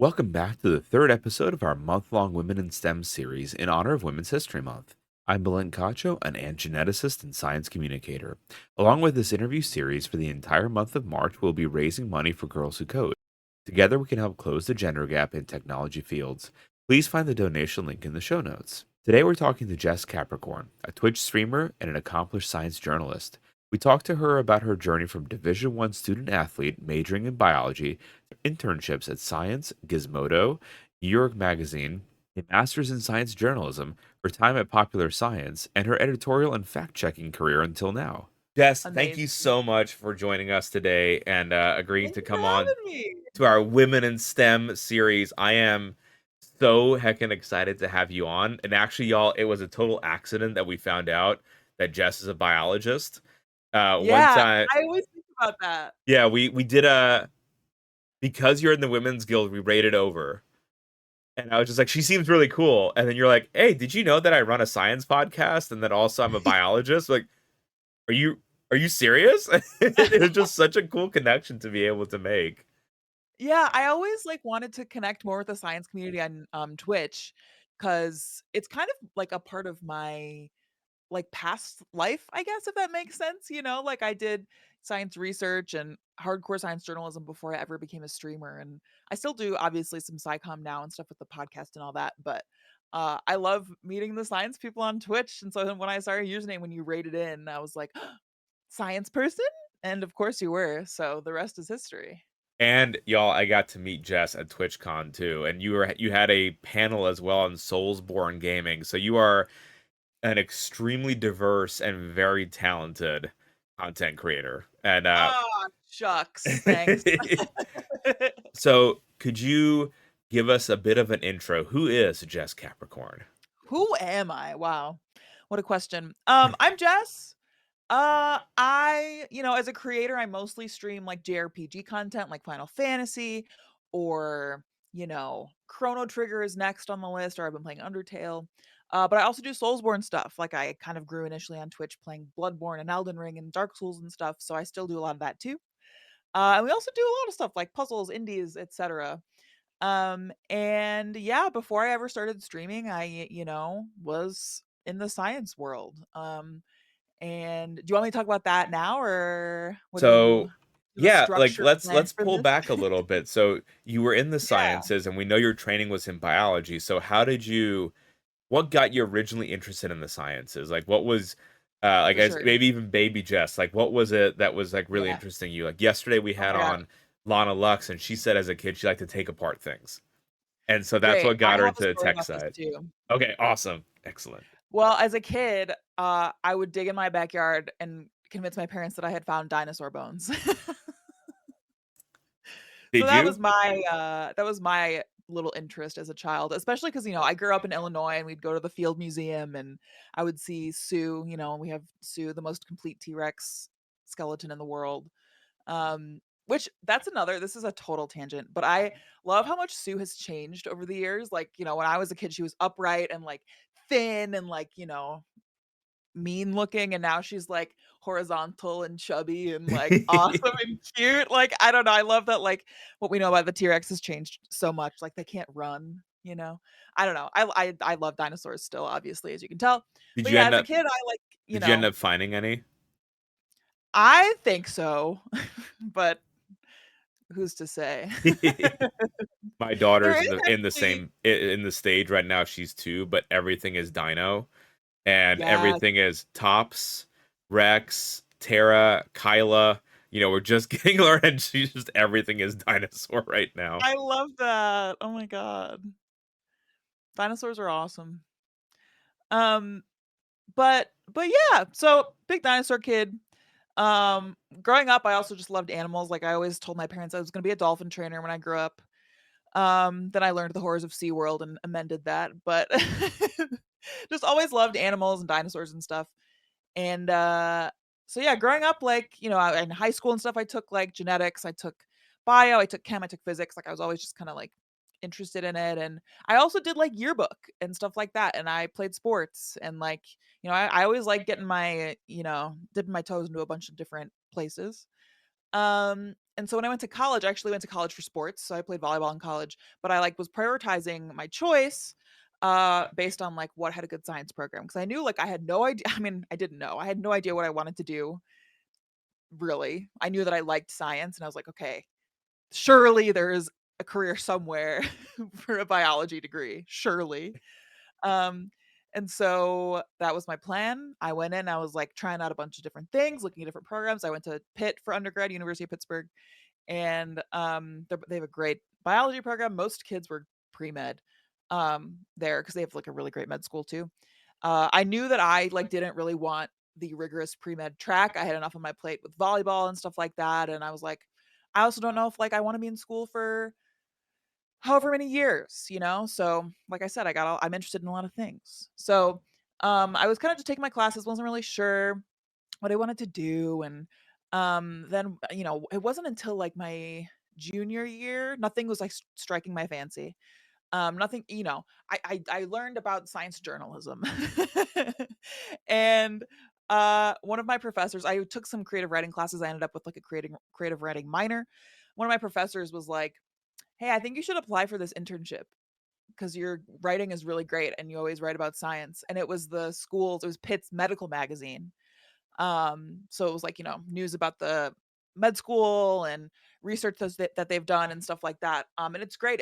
Welcome back to the third episode of our month-long Women in STEM series in honor of Women's History Month. I'm Belen Cacho, an ant geneticist and science communicator. Along with this interview series for the entire month of March, we'll be raising money for Girls Who Code. Together, we can help close the gender gap in technology fields. Please find the donation link in the show notes. Today, we're talking to Jess Capricorn, a Twitch streamer and an accomplished science journalist. We talked to her about her journey from Division One student athlete majoring in biology internships at Science, Gizmodo, New York Magazine, a master's in science journalism, her time at Popular Science, and her editorial and fact checking career until now. Jess, thank you Amazing. so much for joining us today and agreeing Thank to you for come on having me. to our Women in STEM series. I am so heckin' excited to have you on. And actually, y'all, it was a total accident that we found out that Jess is a biologist. One Yeah, time, I always think about that. yeah, we did a because you're in the women's guild, we rated over. And I was just like, she seems really cool. And then you're like, hey, did you know that I run a science podcast and that also I'm a biologist? Like, are you are you serious? It was just such a cool connection to be able to make. Yeah, I always, wanted to connect more with the science community on, Twitch, because it's kind of like a part of my, past life, I guess, if that makes sense, I did science research and hardcore science journalism before I ever became a streamer, and I still do, obviously, some SciComm now and stuff with the podcast and all that, but, I love meeting the science people on Twitch, and so then when I saw your username when you rated in, I was like, "Science person?" And of course you were, so the rest is history. And y'all, I got to meet Jess at TwitchCon too. And you had a panel as well on Soulsborne Gaming. So you are an extremely diverse and very talented content creator. And Oh, shucks, thanks. so could you give us a bit of an intro? Who is Jess Capricorn? Who am I? Wow, what a question. I'm Jess. As a creator, I mostly stream, JRPG content, like Final Fantasy, or, Chrono Trigger is next on the list, or I've been playing Undertale. But I also do Soulsborne stuff, like, I kind of grew initially on Twitch playing Bloodborne and Elden Ring and Dark Souls and stuff, so I still do a lot of that too. And we also do a lot of stuff like puzzles, indies, etc. And yeah, before I ever started streaming, I, was in the science world. And do you want me to talk about that now, or what do So you have a yeah, like structured plan let's for pull this? back a little bit. So you were in the Yeah, sciences and we know your training was in biology. So how did you what got you originally interested in the sciences? Like what was like for as sure. maybe even baby Jess, like what was it that was like really Yeah. interesting you? Like yesterday we Oh had my god. on Lana Lux and she said as a kid she liked to take apart things. And so that's Great. what I got her have a into the story tech about this side. too. Okay, awesome. Excellent. Well, as a kid, I would dig in my backyard and convince my parents that I had found dinosaur bones. So Did you? that was my little interest as a child, especially because I grew up in Illinois and we'd go to the Field Museum and I would see Sue, we have Sue, the most complete T-Rex skeleton in the world. Which that's another this is a total tangent, but I love how much Sue has changed over the years. Like, when I was a kid, she was upright and thin and mean looking, and now she's horizontal and chubby and awesome and cute. Like, I don't know, I love that, what we know about the T-Rex has changed so much. Like, they can't run. I don't know. I love dinosaurs still, obviously, as you can tell. Did But you yeah, end as a up kid, I did you end up finding any? I think so. But who's to say? My There daughter's is in the actually same in the stage right now. She's 2, but everything is Dino, and Yes, everything is Tops, Rex, Tara, Kyla. You know, we're just getting her, and she's just everything is dinosaur right now. I love that. Oh my god. Dinosaurs are awesome. Um, but yeah, so big dinosaur kid. Growing up, I also just loved animals. Like, I always told my parents I was gonna be a dolphin trainer when I grew up. Then I learned the horrors of SeaWorld and amended that, but just always loved animals and dinosaurs and stuff. And so yeah, growing up, in high school and stuff, I took genetics, I took bio, I took chem, I took physics. Like, I was always just kind of interested in it. And I also did yearbook and stuff like that. And I played sports and I always like getting my, dipping my toes into a bunch of different places. and so when I went to college, I actually went to college for sports. So I played volleyball in college, but I like was prioritizing my choice based on like what had a good science program because I knew like I had no idea. I mean, I didn't know. I had no idea what I wanted to do really. I knew that I liked science and I was like, okay, surely there is a career somewhere for a biology degree. Surely. Um, and so that was my plan. I went in, I was like trying out a bunch of different things, looking at different programs. I went to Pitt for undergrad, University of Pittsburgh, and they have a great biology program. Most kids were pre-med there because they have like a really great med school too. I knew that I like didn't really want the rigorous pre-med track. I had enough on my plate with volleyball and stuff like that, and I was like, I also don't know if like I want to be in school for however many years, you know? So, like I said, I'm interested in a lot of things. So, I was kind of just taking my classes, wasn't really sure what I wanted to do. And then, it wasn't until like my junior year, nothing was like striking my fancy. Nothing, I learned about science journalism. And one of my professors, I took some creative writing classes. I ended up with like a creative writing minor. One of my professors was like, hey, I think you should apply for this internship because your writing is really great and you always write about science. And it was Pitt's medical magazine. So it was like, news about the med school and research that they've done and stuff like that. And it's great.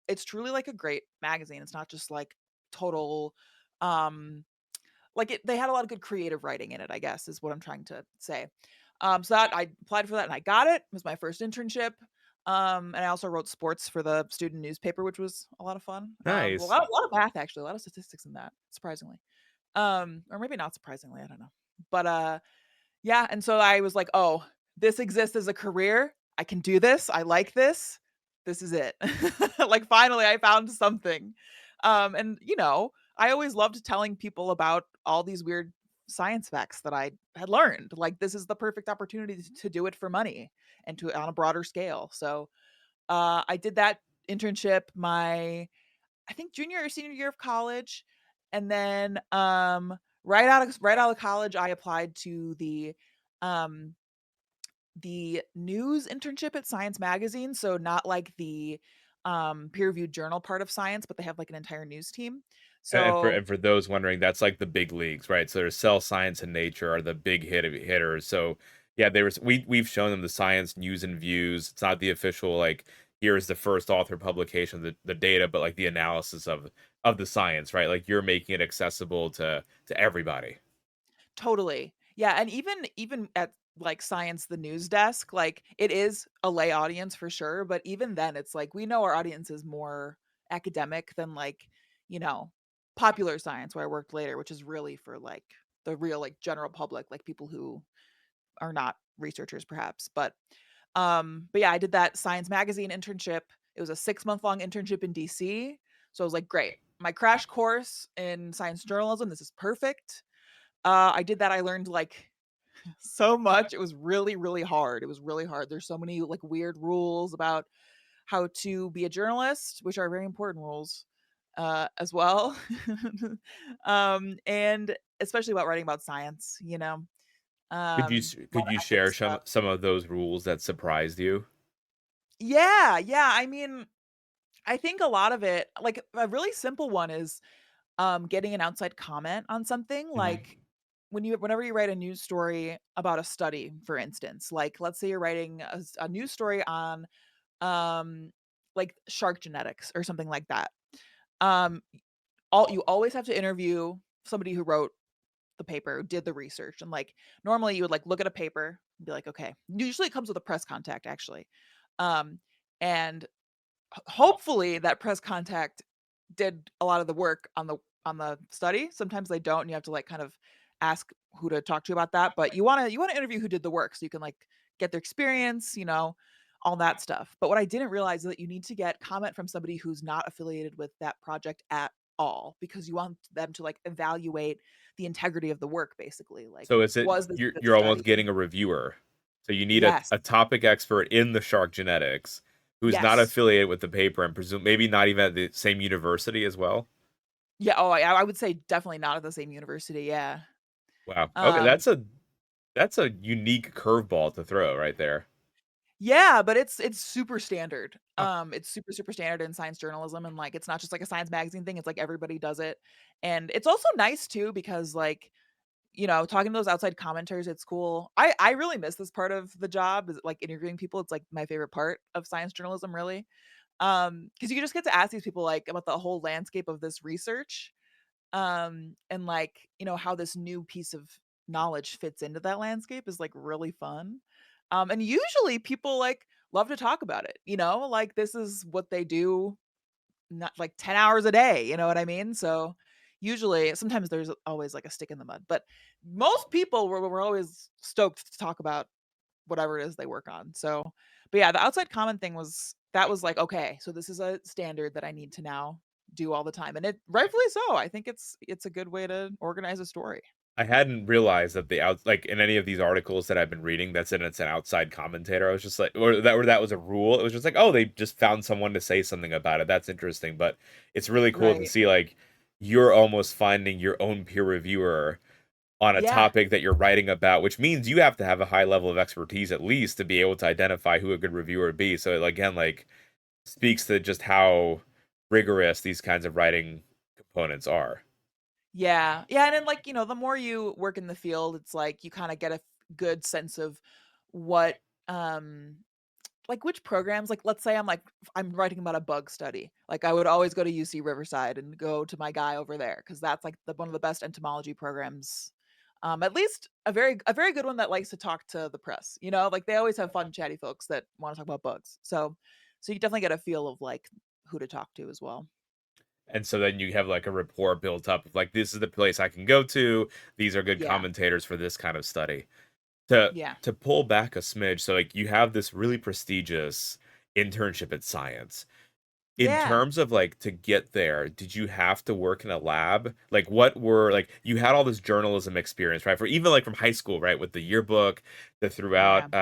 It's truly like a great magazine. It's not just like total, they had a lot of good creative writing in it, I guess is what I'm trying to say. So that I applied for that and I got it. It was my first internship. And I also wrote sports for the student newspaper, which was a lot of fun. Nice. A lot of math actually, a lot of statistics in that, surprisingly. Or maybe not surprisingly, I don't know. But yeah, and so I was like, "Oh, this exists as a career. I can do this. I like this. This is it." Like finally I found something. And I always loved telling people about all these weird science facts that I had learned. Like this is the perfect opportunity to do it for money and to on a broader scale. So, I did that internship my I think junior or senior year of college, and then right out of college, I applied to um the news internship at Science Magazine. So not like the peer reviewed journal part of science, but they have like an entire news team. So And for those wondering, that's like the big leagues, right? So there's Cell Science and Nature are the big hitters. So yeah, we've shown them the Science News and Views. It's not the official like here's the first author publication of the data, but like the analysis of the science, right? Like you're making it accessible to everybody. totally. Yeah, and even at like Science the news desk, like it is a lay audience for sure, but even then it's like we know our audience is more academic than like, you know, popular science where I worked later, which is really for like the real like general public, like people who are not researchers perhaps. But yeah, I did that Science Magazine internship. It was a 6-month long internship in DC. So I was like, great. My crash course in science journalism, this is perfect. I did that. I learned like so much. It was really, really hard. It was really hard. There's so many like weird rules about how to be a journalist, which are very important rules as well. And especially about writing about science, a lot Could of you ethics share stuff. some of those rules that surprised you? Yeah, yeah. I mean, I think a lot of it, like a really simple one is getting an outside comment on something Mhm. like whenever you write a news story about a study, for instance, like let's say you're writing a news story on um like shark genetics or something like that. Um all you always have to interview somebody who wrote the paper, did the research. And like normally you would like look at a paper and be like, okay. Usually it comes with a press contact actually. Um and hopefully that press contact did a lot of the work on the study. Sometimes they don't, and you have to like kind of ask who to talk to about that. But you want to interview who did the work so you can like get their experience, all that stuff. But what I didn't realize is that you need to get comment from somebody who's not affiliated with that project at all because you want them to like evaluate the integrity of the work basically. Like, So it's was this a good you're almost study? getting a reviewer. So you need Yes. a topic expert in the shark genetics who's not Yes. affiliated with the paper and presume maybe not even at the same university as well. Yeah. Oh, I would say definitely not at the same university. Yeah. Wow. Okay, Um, that's a unique curveball to throw right there. Yeah, but it's super standard. Oh, It's super, super standard in science journalism, and, like, it's not just, like, a science magazine thing, it's like everybody does it, and it's also nice too because, like, talking to those outside commenters, it's cool. I really miss this part of the job is, like, interviewing people, it's, like, my favorite part of science journalism, really. Because you just get to ask these people, like, about the whole landscape of this research, and, like, how this new piece of knowledge fits into that landscape is, like, really fun. And usually people, like, love to talk about it, like, this is what they do, not like 10 hours a day, you know what I mean? So, usually sometimes there's always, like, a stick in the mud, but most people were always stoked to talk about whatever it is they work on. So, but yeah, the outside comment thing was like, okay, so this is a standard that I need to now do all the time. And it rightfully so. I think it's a good way to organize a story. I hadn't realized that the out like, in any of these articles that I've been reading that said it's an outside commentator, I was just like or that was a rule, it was just like, "Oh, they just found someone to say something about it, that's interesting," but it's really cool to Right. see, like, you're almost finding your own peer reviewer on a Yeah. topic that you're writing about, which means you have to have a high level of expertise at least to be able to identify who a good reviewer would be, so, again, like, speaks to just how rigorous these kinds of writing components are. Yeah. Yeah. And then, like, the more you work in the field, it's like you kind of get a good sense of what like which programs, like let's say I'm writing about a bug study. Like I would always go to UC Riverside and go to my guy over there because that's like one of the best entomology programs. At least a very good one that likes to talk to the press. Like they always have fun, chatty folks that want to talk about bugs. So you definitely get a feel of like who to talk to as well. And so then you have like a rapport built up of like, this is the place I can go to. These are good Yeah, commentators for this kind of study. To yeah, to pull back a smidge, so like you have this really prestigious internship at Science. In yeah, terms of like to get there, did you have to work in a lab? Like what were like you had all this journalism experience, right? For even like from high school, right? With the yearbook, the yeah. throughout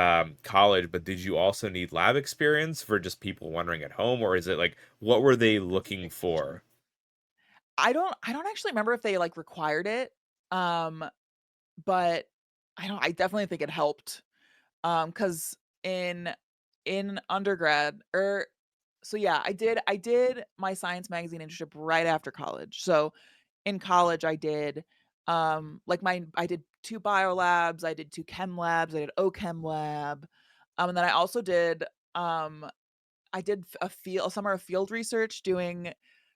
college, but did you also need lab experience for just people wondering at home, or is it like what were they That's a looking great question. for? I don't actually remember if they like required it. Um, but I definitely think it helped. Cause in undergrad or so yeah, I did my science magazine internship right after college. So in college I did like I did 2 bio labs, I did 2 chem labs, I did OChem lab. And then I did a summer of field research doing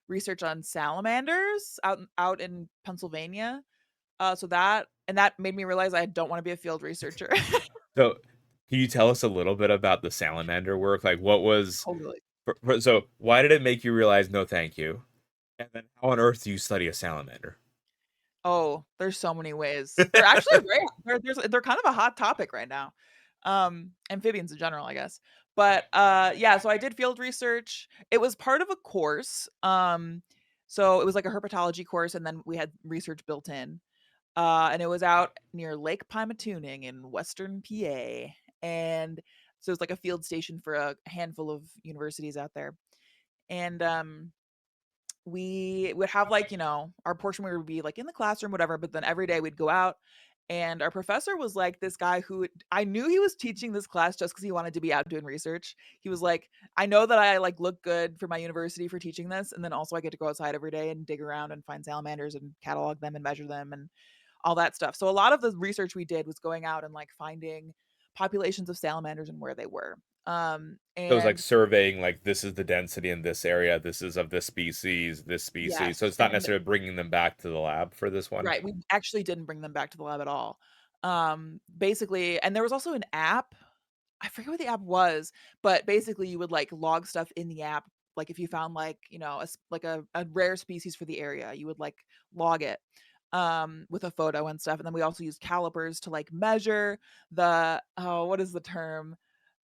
research on salamanders out in Pennsylvania. So that made me realize I don't want to be a field researcher. So, can you tell us a little bit about the salamander work? Like, what was Totally. so? Why did it make you realize no, thank you? And then, how on earth do you study a salamander? Oh, there's so many ways. They're actually they're kind of a hot topic right now. Amphibians in general, I guess. But yeah, so I did field research. It was part of a course. So it was like a herpetology course and then we had research built in. And it was out near Lake Pymatooning in Western PA. And so it's like a field station for a handful of universities out there. And we would have like our portion would be like in the classroom whatever, but then every day we'd go out and our professor was like this guy who I knew he was teaching this class just because he wanted to be out doing research. He was like, I know that I like look good for my university for teaching this, and then also I get to go outside every day and dig around and find salamanders and catalog them and measure them and all that stuff. So a lot of the research we did was going out and like finding populations of salamanders and where they were. So it was like And surveying, like this is the density in this area. This is of this species. So yes, it's not and necessarily bringing them back to the lab for this one. right, we actually didn't bring them back to the lab at all. Basically and there was also an app, I forget what the app was, but basically you would, like, log stuff in the app, like, if you found, like, a rare species for the area, you would, like, log it, with a photo and stuff, and then we also used calipers to, like, measure the oh, what is the term?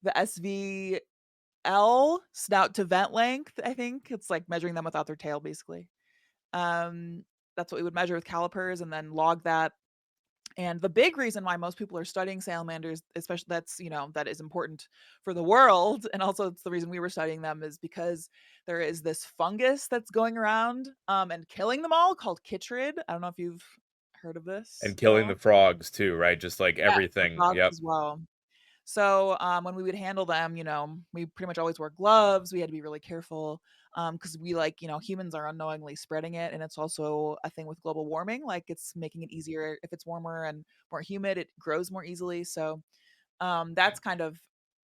The SVL, snout to vent length, I think. It's, like, measuring them without their tail, basically. Um, that's what we would measure with calipers and then log that. And the big reason why most people are studying salamanders, especially that is important for the world, and also it's the reason we were studying them is because there is this fungus that's going around and killing them all called chytrid. I don't know if you've heard of this And at killing the all. frogs too, right? Just like Yes, the everything. frogs Yep. as well. So, when we would handle them, we pretty much always wore gloves. We had to be really careful because we like, humans are unknowingly spreading it. And it's also a thing with global warming. Like it's making it easier if it's warmer and more humid, it grows more easily. So, that's kind of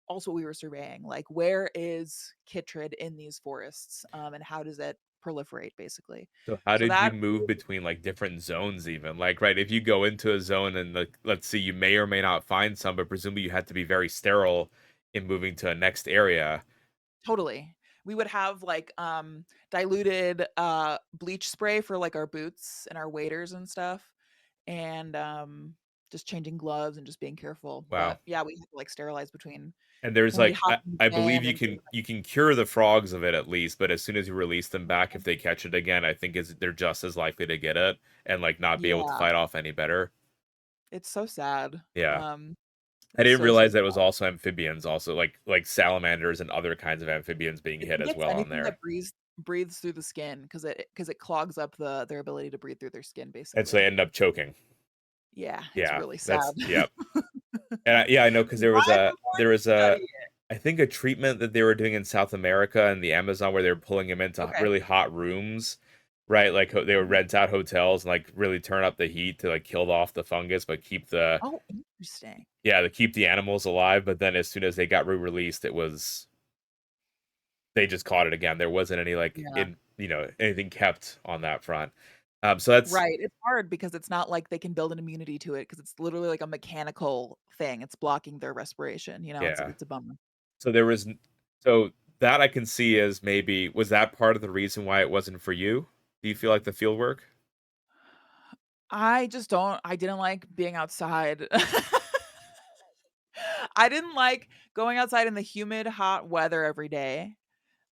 also what we were surveying. Like, where is chytrid in these forests and how does it proliferate basically? So how So did you that move between like different zones even? Like, right, if you go into a zone and like let's see you may or may not find some, but presumably you had to be very sterile in moving to a next area. Totally. We would have like diluted bleach spray for like our boots and our waders and stuff. And just changing gloves and just being careful. Wow. But yeah, we had to like sterilize between And there's when we like hop I, in the I believe sand and things like you can cure the frogs of it at least, but as soon as you release them back, if they catch it again, I think is they're just as likely to get it and like not be able to yeah, fight off any better. it's so sad. Yeah. Um I it's didn't so realize that it sad. was also amphibians, also like salamanders and other kinds of amphibians being I hit think as it's well on anything that there. breathes through the skin because it clogs up their ability to breathe through their skin And so they basically. end up choking. Yeah, it's Yeah, really sad. that's yep. And I know because Why I'm going there to was study a it. I think a treatment that they were doing in South America and the Amazon where they were pulling them into Okay. really hot rooms, right? Like they would rent out hotels and like really turn up the heat to like kill off the fungus, but keep the Oh, interesting. yeah to keep the animals alive. But then as soon as they got re-released, it was they just caught it again. There wasn't any like Yeah. in anything kept on that front. So that's Right, it's hard because it's not like they can build an immunity to it because it's literally like a mechanical thing, it's blocking their respiration, it's yeah. it's a bummer. So there was so that I can see as maybe was that part of the reason why it wasn't for you? Do you feel like the field work? I didn't like being outside. I didn't like going outside in the humid, hot weather every day.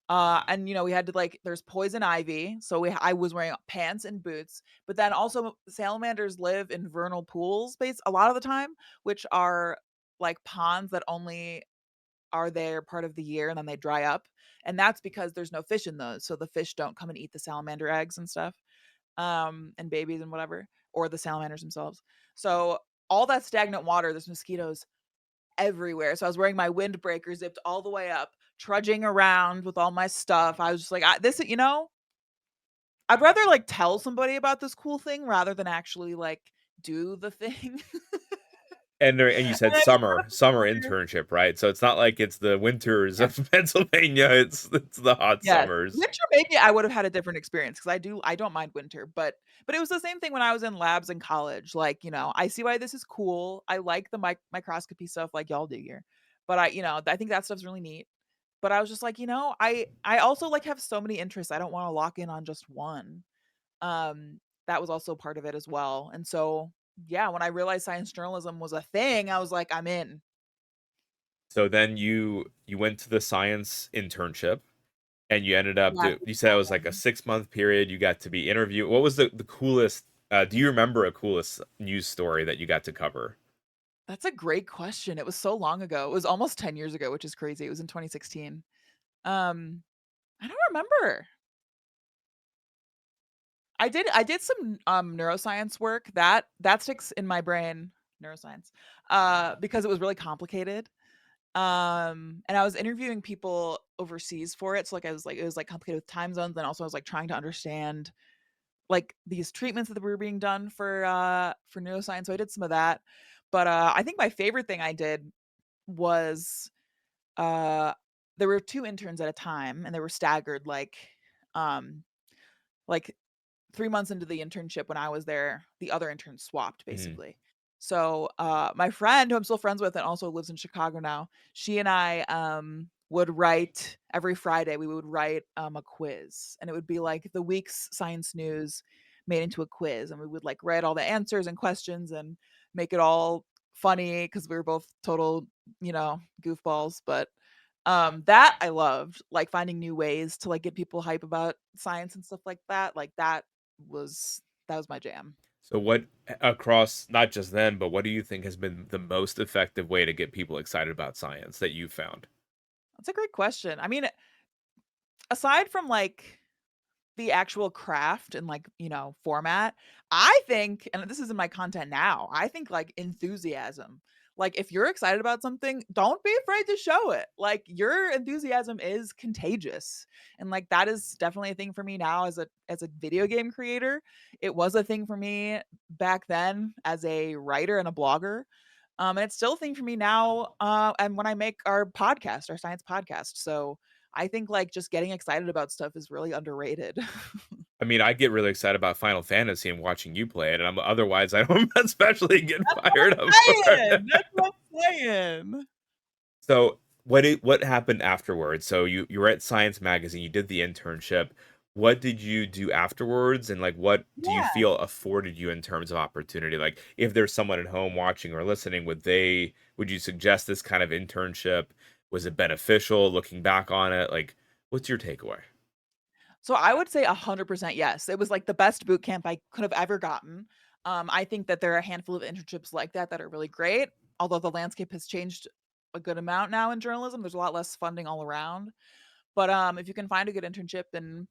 And we had to like there's poison ivy, so I was wearing pants and boots, but then also salamanders live in vernal pools base a lot of the time, which are like ponds that only are there part of the year and then they dry up. And that's because there's no fish in those. So the fish don't come and eat the salamander eggs and stuff, and babies and whatever, or the salamanders themselves. So all that stagnant water, there's mosquitoes everywhere. So I was wearing my windbreaker zipped all the way up, trudging around with all my stuff. I was just like, I'd rather like tell somebody about this cool thing rather than actually like do the thing. And you And said I just thought it was summer weird. internship, right? So it's not like it's the winters Yes. of Pennsylvania. It's the hot Yes. summers. Winter, maybe I would have had a different experience because I don't mind winter, but it was the same thing when I was in labs in college. Like, I see why this is cool. I like the microscopy stuff like y'all do here. But I think that stuff's really neat. But I was just like, I also like have so many interests. I don't want to lock in on just one. Um, that was also part of it as well. And so, yeah, when I realized science journalism was a thing, I was like, I'm in. So then you went to the science internship and you ended up Yeah, you said it was like a 6 month period. You got to be interviewed. What was the coolest? Do you remember a coolest news story that you got to cover? that's a great question. It was so long ago. It was almost 10 years ago, which is crazy. It was in 2016. Um, I don't remember. I did some neuroscience work that sticks in my brain, neuroscience, because it was really complicated. And I was interviewing people overseas for it. So like I was like it was like complicated with time zones, and also I was like trying to understand like these treatments that were being done for neuroscience. So I did some of that. But I think my favorite thing I did was uh there were two interns at a time and they were staggered um like 3 months into the internship when I was there, the other interns swapped Mhm. basically. So, my friend who I'm still friends with and also lives in Chicago now, she and I, would write every Friday, we would write, a quiz, and it would be like the week's science news made into a quiz, and we would, like, write all the answers and questions and make it all funny because we were both total, goofballs, but that I loved, like, finding new ways to, like, get people hype about science and stuff like that, like, that was my jam. So what across not just then, but what do you think has been the most effective way to get people excited about science that you've found? That's a great question. I mean, aside from, like, the actual craft and, like, format, I think and this is in my content now, I think, like, enthusiasm. Like, if you're excited about something, don't be afraid to show it. Like, your enthusiasm is contagious. And like that is definitely a thing for me now as a video game creator. It was a thing for me back then as a writer and a blogger. And it's still a thing for me now, and when I make our podcast, our science podcast. So I think like just getting excited about stuff is really underrated. I mean, I get really excited about Final Fantasy and watching you play it, and I don't especially get fired up for it. That's what I'm saying. So, what happened afterwards? So you were at Science Magazine, you did the internship. What did you do afterwards, and, like, what do you Yeah. feel afforded you in terms of opportunity? Like, if there's someone at home watching or listening, would you suggest this kind of internship? Was it beneficial looking back on it? Like, what's your takeaway? So I would say 100% yes. It was like the best boot camp I could have ever gotten. I think that there are a handful of internships like that are really great. Although the landscape has changed a good amount now in journalism, there's a lot less funding all around. But if you can find a good internship and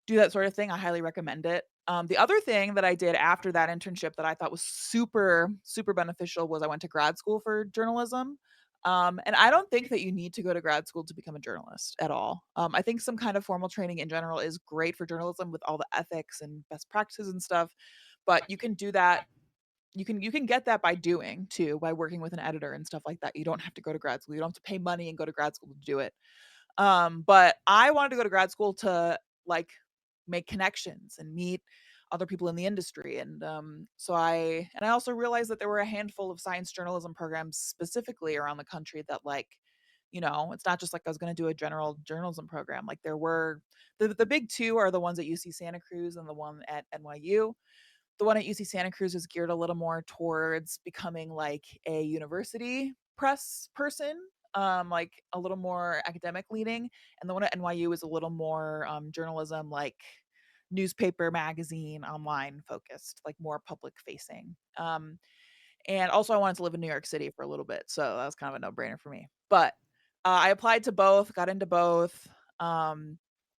do that sort of thing, I highly recommend it. The other thing that I did after that internship that I thought was super, super beneficial was I went to grad school for journalism. And I don't think that you need to go to grad school to become a journalist at all. I think some kind of formal training in general is great for journalism with all the ethics and best practices and stuff. But you can do that. You can get that by doing too, by working with an editor and stuff like that. You don't have to go to grad school. You don't have to pay money and go to grad school to do it. But I wanted to go to grad school to like make connections and meet other people in the industry. And I also realized that there were a handful of science journalism programs specifically around the country that it's not just like I was going to do a general journalism program. Like there were the big two are the ones at UC Santa Cruz and the one at NYU. The one at UC Santa Cruz is geared a little more towards becoming like a university press person, like a little more academic leaning. And the one at NYU is a little more journalism, like newspaper, magazine, online focused, like more public facing. And also, I wanted to live in New York City for a little bit. So that was kind of a no brainer for me. But I applied to both, got into both. Um,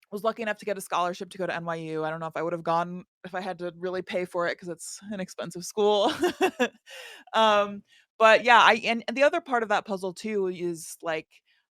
was lucky enough to get a scholarship to go to NYU. I don't know if I would have gone if I had to really pay for it because it's an expensive school. um, but yeah, and the other part of that puzzle too is like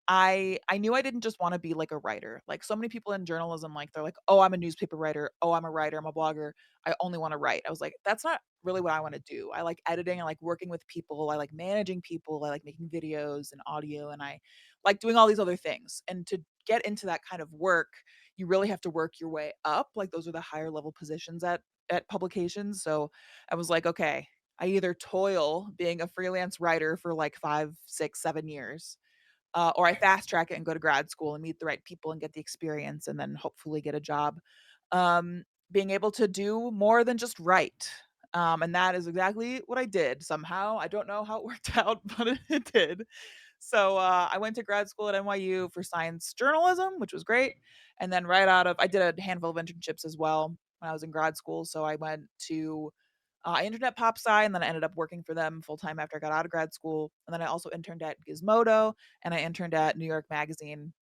I knew I didn't just want to be like a writer. Like so many people in journalism, like they're like, oh, I'm a newspaper writer. Oh, I'm a writer. I'm a blogger. I only want to write. I was like, that's not really what I want to do. I like editing. I like working with people. I like managing people. I like making videos and audio, and I like doing all these other things. And to get into that kind of work, you really have to work your way up. Like those are the higher level positions at publications. So I was like, okay, I either toil being a freelance writer for like 5, 6, 7 years, or I fast track it and go to grad school and meet the right people and get the experience and then hopefully get a job. Being able to do more than just write. And that is exactly what I did somehow. I don't know how it worked out, but it did. So I went to grad school at NYU for science journalism, which was great. And then I did a handful of internships as well when I was in grad school. So I went to Internet Pop Sci, and then I ended up working for them full time after I got out of grad school. And then I also interned at Gizmodo and I interned at New York Magazine.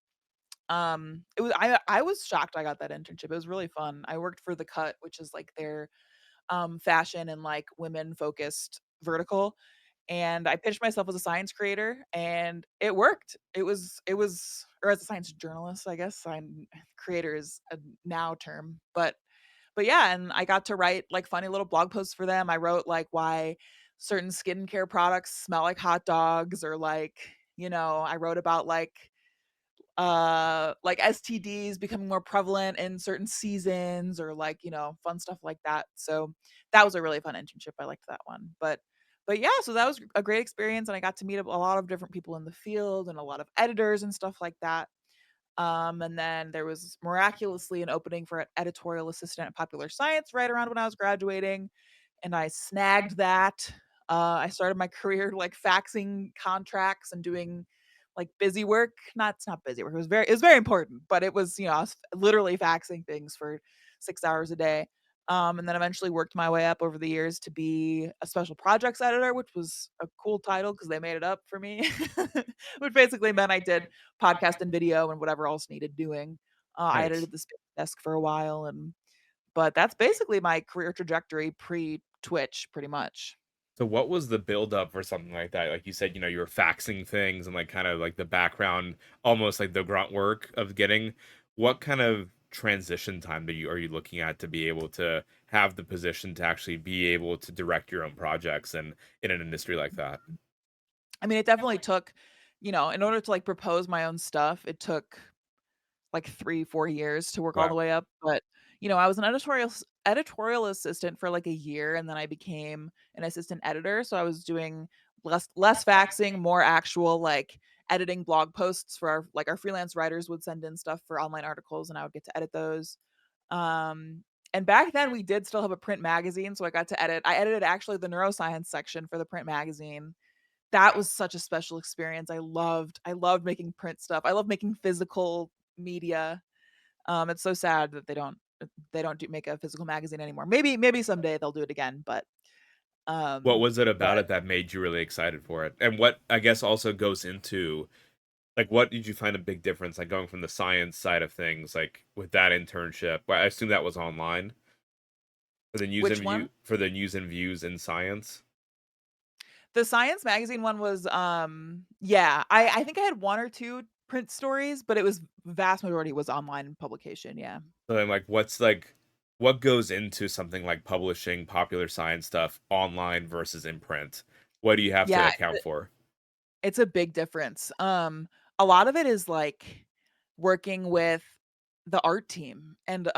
It was I was shocked I got that internship. It was really fun. I worked for The Cut, which is like their fashion and like women focused vertical, and I pitched myself as a science creator and it worked. It was or as a science journalist, I guess. I'm creator is a now term, but yeah, and I got to write like funny little blog posts for them. I wrote like why certain skincare products smell like hot dogs, or I wrote about like STDs becoming more prevalent in certain seasons, or fun stuff like that. So that was a really fun internship. I liked that one. But yeah, so that was a great experience and I got to meet a lot of different people in the field and a lot of editors and stuff like that. And then there was miraculously an opening for an editorial assistant at Popular Science right around when I was graduating, and I snagged that. I started my career like faxing contracts and doing like busy work. Not It's not busy work. It was very important, but it was I was literally faxing things for 6 hours a day. And then eventually worked my way up over the years to be a special projects editor, which was a cool title because they made it up for me, which basically meant I did podcast and video and whatever else needed doing. I Nice. edited the Space Desk for a while, but that's basically my career trajectory pre Twitch, pretty much. So what was the buildup for something like that? Like you said, you were faxing things and like kind of like the background, almost like the grunt work of getting. What kind of transition time are you looking at to be able to have the position to actually be able to direct your own projects and in an industry like that? I mean, it definitely took, in order to like propose my own stuff, it took like 3, 4 years to work all the Wow. way up, but, I was an editorial assistant for, like, a year, and then I became an assistant editor, so I was doing less faxing, more actual, like, editing blog posts for our freelance writers would send in stuff for online articles, and I would get to edit those. Um, and back then, we did still have a print magazine, so I edited actually the neuroscience section for the print magazine. That was such a special experience. I loved making print stuff. I love making physical media. It's so sad that they don't make a physical magazine anymore. Maybe someday they'll do it again, but What um was it about but it that made you really excited for it? And what I guess also goes into like what did you find a big difference like going from the science side of things like with that internship? Well, I assume that was online which one? for the news and views in science. The science magazine one was yeah, I think I had 1 or 2 print stories, but it was vast majority was online publication, yeah. So then what goes into something like publishing popular science stuff online versus in print? What do you have to Yeah, account for? it's a big difference. A lot of it is, like, working with the art team and,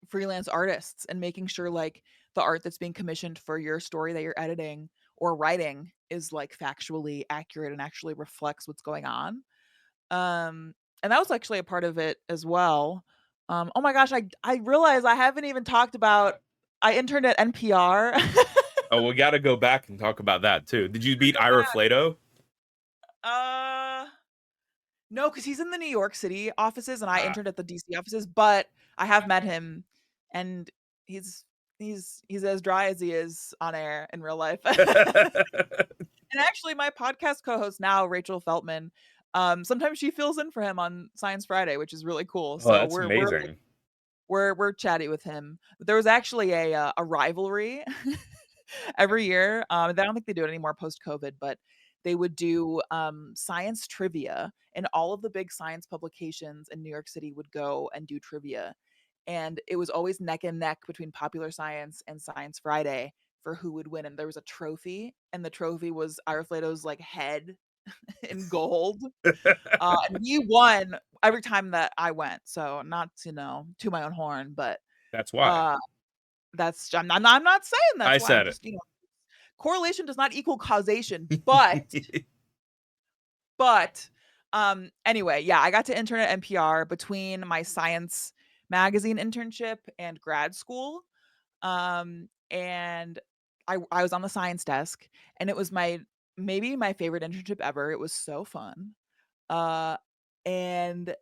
freelance artists and making sure, like, the art that's being commissioned for your story that you're editing or writing is, like, factually accurate and actually reflects what's going on. Um, and that was actually a part of it as well. Oh my gosh, I realized I haven't even talked about I interned at NPR. Oh, we got to go back and talk about that too. Did you meet Go Ira back. Flato? Uh No, because he's in the New York City offices and I Ah. interned at the DC offices, but I have met him and he's he's as dry as he is on air in real life. And actually my podcast co-host now, Rachel Feltman, sometimes she fills in for him on Science Friday, which is really cool. Oh, So that's we're amazing. we're chatty with him. There was actually a rivalry every year. I don't think they do it anymore post-COVID, but they would do science trivia, and all of the big science publications in New York City would go and do trivia. And it was always neck and neck between Popular Science and Science Friday for who would win. And there was a trophy, and the trophy was Ira Flato's like head in gold. And he won every time that I went. So not to my own horn, but That's why. uh I'm not saying I that's why. I'm said just, correlation does not equal causation, it. but, anyway, yeah, I got to intern at NPR between my science magazine internship and grad school, and I was on the science desk, and it was maybe my favorite internship ever. It was so fun, uh, and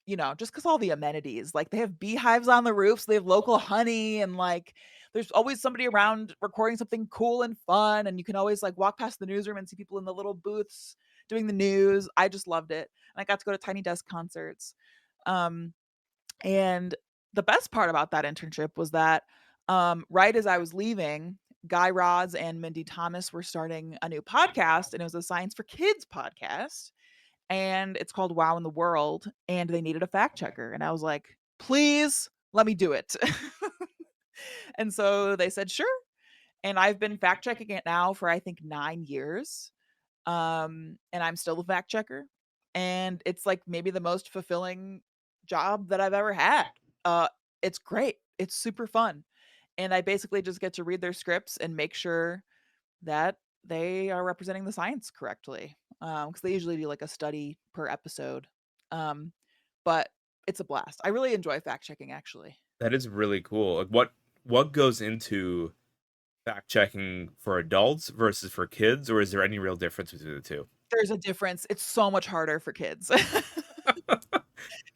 just because all the amenities, like, they have beehives on the roofs, they have local honey, and, like, there's always somebody around recording something cool and fun, and you can always, like, walk past the newsroom and see people in the little booths doing the news. I just loved it, and I got to go to Tiny Desk concerts. Um, and the best part about that internship was that, right as I was leaving, Guy Raz and Mindy Thomas were starting a new podcast, and it was a Science for Kids podcast, and it's called Wow in the World, and they needed a fact checker, and I was like, "Please let me do it." And so they said, "Sure." And I've been fact checking it now for I think 9 years. And I'm still the fact checker, and it's like maybe the most fulfilling job that I've ever had. Uh it's great. It's super fun. And I basically just get to read their scripts and make sure that they are representing the science correctly. Because they usually do like a study per episode. Um, but it's a blast. I really enjoy fact checking actually. That is really cool. Like what goes into fact checking for adults versus for kids, or is there any real difference between the two? There's a difference. It's so much harder for kids.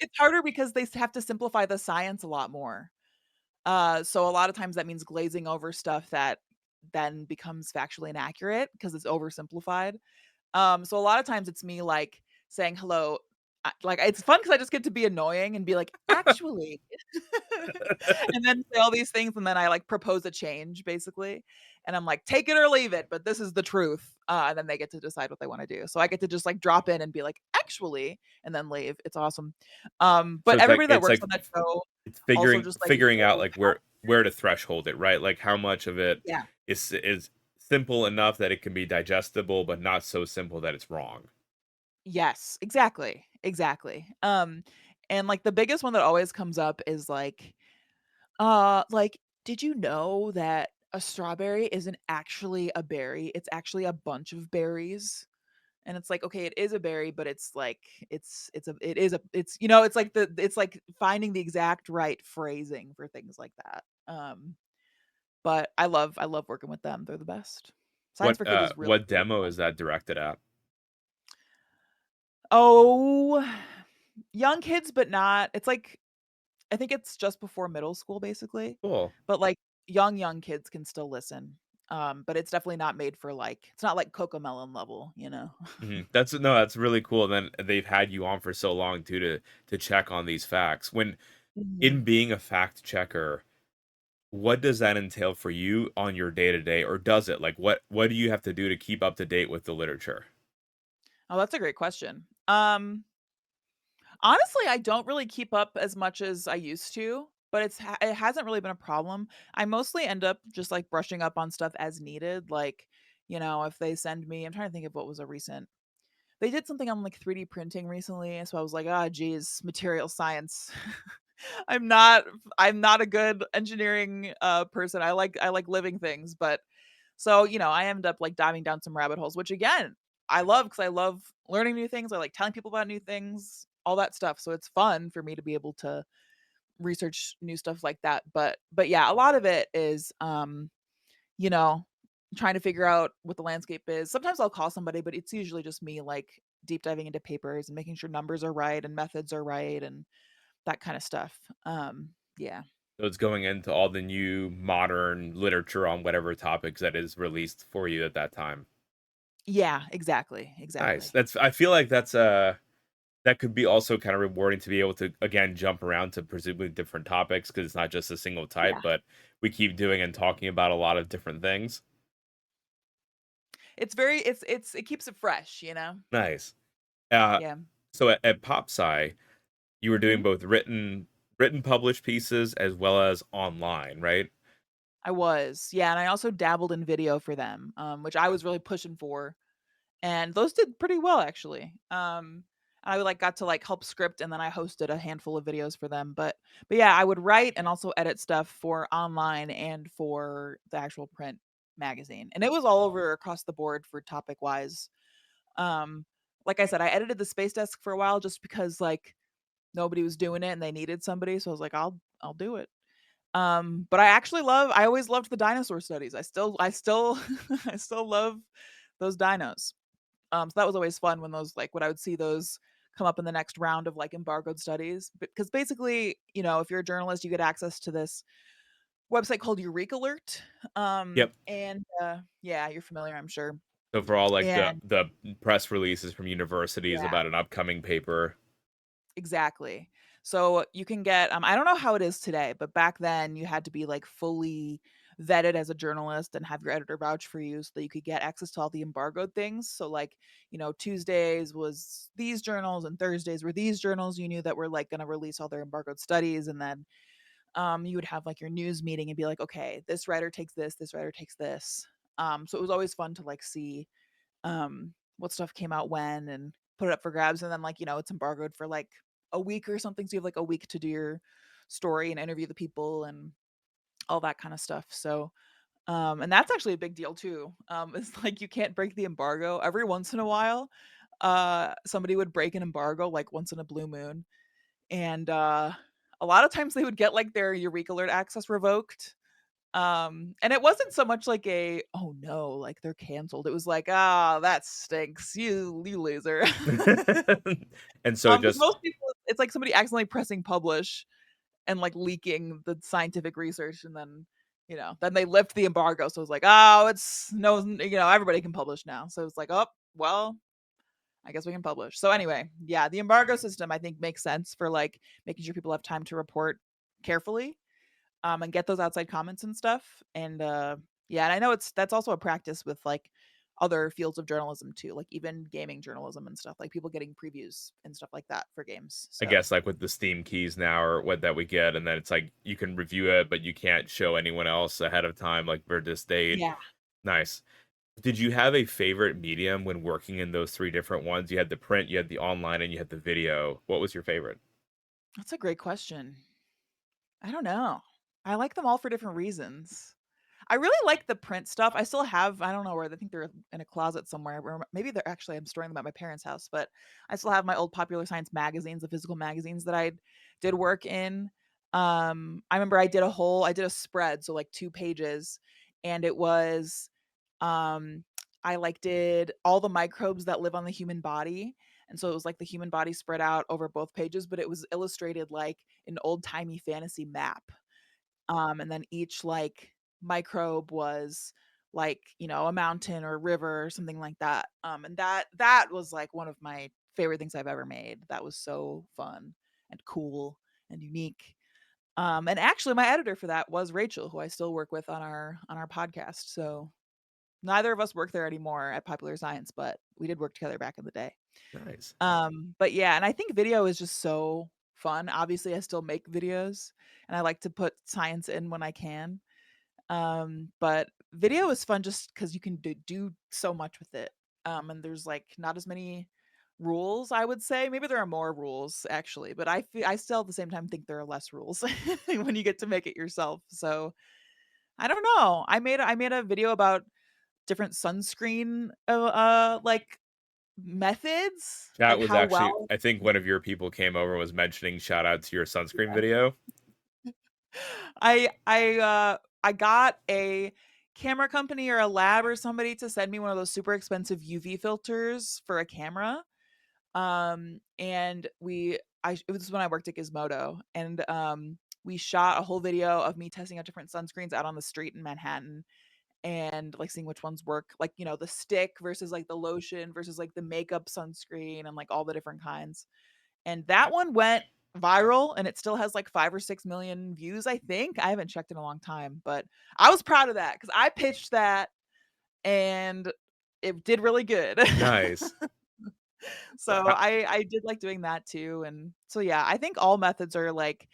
It's harder because they have to simplify the science a lot more. So a lot of times that means glazing over stuff that then becomes factually inaccurate because it's oversimplified. So a lot of times it's me like saying hello. Like it's fun because I just get to be annoying and be like, actually, and then say all these things, and then I like propose a change basically. and I'm like, "Take it or leave it, but this is the truth." And then they get to decide what they wanna do. So I get to just, like, drop in and be like, "Actually," and then leave. It's awesome. So But it's like everybody that works on that show it's also figuring just, like, is figuring out so like where to threshold it, right? Like how much of it yeah. is simple enough that it can be digestible, but not so simple that it's wrong. Yes, exactly, exactly. And, like, the biggest one that always comes up is, like, "Did you know that a strawberry isn't actually a berry? It's actually a bunch of berries." And it's like, okay, it is a berry, but it's like it's like finding the exact right phrasing for things like that. But I love working with them. They're the best. Science for Kids is really, What really demo fun. is that directed at? Oh, young kids, but not it's like I think it's just before middle school, basically, Cool. but, like, young kids can still listen, but it's definitely not made for, like it's not like Cocomelon level, you know? That's no, that's really cool. Then they've had you on for so long too to check on these facts. When in Mhm. being a fact checker, what does that entail for you on your day to day, or does it? Like, what do you have to do to keep up to date with the literature? Oh, that's a great question. Honestly, I don't really keep up as much as I used to, but it hasn't really been a problem. I mostly end up just, like, brushing up on stuff as needed, like, if they send me I'm trying to think of what was a recent they did something on, like, 3D printing recently, and so I was like, "Ah, geez, material science." I'm not I'm not a good engineering, person. I like living things, but so, I end up, like, diving down some rabbit holes, which again, I love because I love learning new things. I like telling people about new things, all that stuff. So it's fun for me to be able to research new stuff like that. But yeah, a lot of it is you know, trying to figure out what the landscape is. Sometimes I'll call somebody, but it's usually just me like deep diving into papers and making sure numbers are right and methods are right and that kind of stuff. Yeah. So it's going into all the new modern literature on whatever topics that is released for you at that time. Yeah, exactly. Nice. Exactly. That's I feel like that could be also kind of rewarding to be able to again jump around to presumably different topics because it's not just a single type, Yeah. but we keep doing and talking about a lot of different things. It keeps it fresh, you know? Nice. Uh, Yeah. so at PopSci, you were doing Mhm. both written published pieces as well as online, right? I was. Yeah, and I also dabbled in video for them, which I was really pushing for, and those did pretty well actually. I like got to like help script and then I hosted a handful of videos for them. But yeah, I would write and also edit stuff for online and for the actual print magazine. And it was all over across the board for topic wise. Um like I said, I edited the Space Desk for a while just because like nobody was doing it and they needed somebody, so I was like I'll do it. But I always loved the dinosaur studies. I still I still love those dinos. So that was always fun when when I would see those come up in the next round of like embargoed studies. Because basically, if you're a journalist, you get access to this website called Eureka Alert. Yep. And yeah, you're familiar, I'm sure. So for all like And the press releases from universities yeah, about an upcoming paper. exactly. So you can get I don't know how it is today, but back then you had to be like fully vetted as a journalist and have your editor vouch for you so that you could get access to all the embargoed things. So like, Tuesdays was these journals and Thursdays were these journals you knew that were like going to release all their embargoed studies, and then you would have like your news meeting and be like, okay, this writer takes this. So it was always fun to like see what stuff came out when and put it up for grabs, and then like it's embargoed for like a week or something, so you have like a week to do your story and interview the people and all that kind of stuff. So and that's actually a big deal too. It's like you can't break the embargo. Every once in a while somebody would break an embargo like once in a blue moon, and a lot of times they would get like their Eureka Alert access revoked. And it wasn't so much like a, "Oh, no, like, they're canceled." It was like, "Ah, that stinks. You loser." And so Because just most people, it's like somebody accidentally pressing publish and, like, leaking the scientific research, and then, then they lift the embargo, so it's like, "Oh, it's no everybody can publish now." So it's like, "Oh, well, I guess we can publish." So anyway, yeah, the embargo system, I think, makes sense for, like, making sure people have time to report carefully, and get those outside comments and stuff. And Yeah, and I know that's also a practice with, like, other fields of journalism too, like, even gaming journalism and stuff, like, people getting previews and stuff like that for games, I so guess, like, with the Steam keys now or what that we get, and then it's like you can review it, but you can't show anyone else ahead of time, like, for this date. yeah, Nice. Did you have a favorite medium when working in those 3 different ones? You had the print, you had the online, and you had the video. What was your favorite? that's a great question. I don't know. I like them all for different reasons. I really like the print stuff. I still have I don't know where I think they're in a closet somewhere, where maybe they're actually I'm storing them at my parents' house, but I still have my old Popular Science magazines, the physical magazines that I did work in. I remember I did a spread, so, like, 2 pages, and it was, um, I, like, did all the microbes that live on the human body, and so it was, like, the human body spread out over both pages, but it was illustrated like an old-timey fantasy map. And then each, like, microbe was, like, a mountain or a river or something like that. And that was, like, one of my favorite things I've ever made. That was so fun and cool and unique. And actually my editor for that was Rachel, who I still work with on our podcast. So neither of us work there anymore at Popular Science, but we did work together back in the day. Nice. But yeah, and I think video is just so fun. Obviously, I still make videos and I like to put science in when I can. But video is fun just because you can do so much with it. And there's like not as many rules, I would say. Maybe there are more rules actually, but I still at the same time think there are less rules when you get to make it yourself. So I don't know. I made a video about different sunscreen like methods, That like was how actually well I think one of your people came over and was mentioning shout out to your sunscreen video. I got a camera company or a lab or somebody to send me one of those super expensive UV filters for a camera. And it was when I worked at Gizmodo, and we shot a whole video of me testing out different sunscreens out on the street in Manhattan and like seeing which ones work, like, the stick versus like the lotion versus like the makeup sunscreen and like all the different kinds. And that one went viral and it still has like 5 or 6 million views, I think. I haven't checked in a long time, but I was proud of that cuz I pitched that and it did really good. Nice. So Ho I did like doing that too, and so yeah, I think all methods are like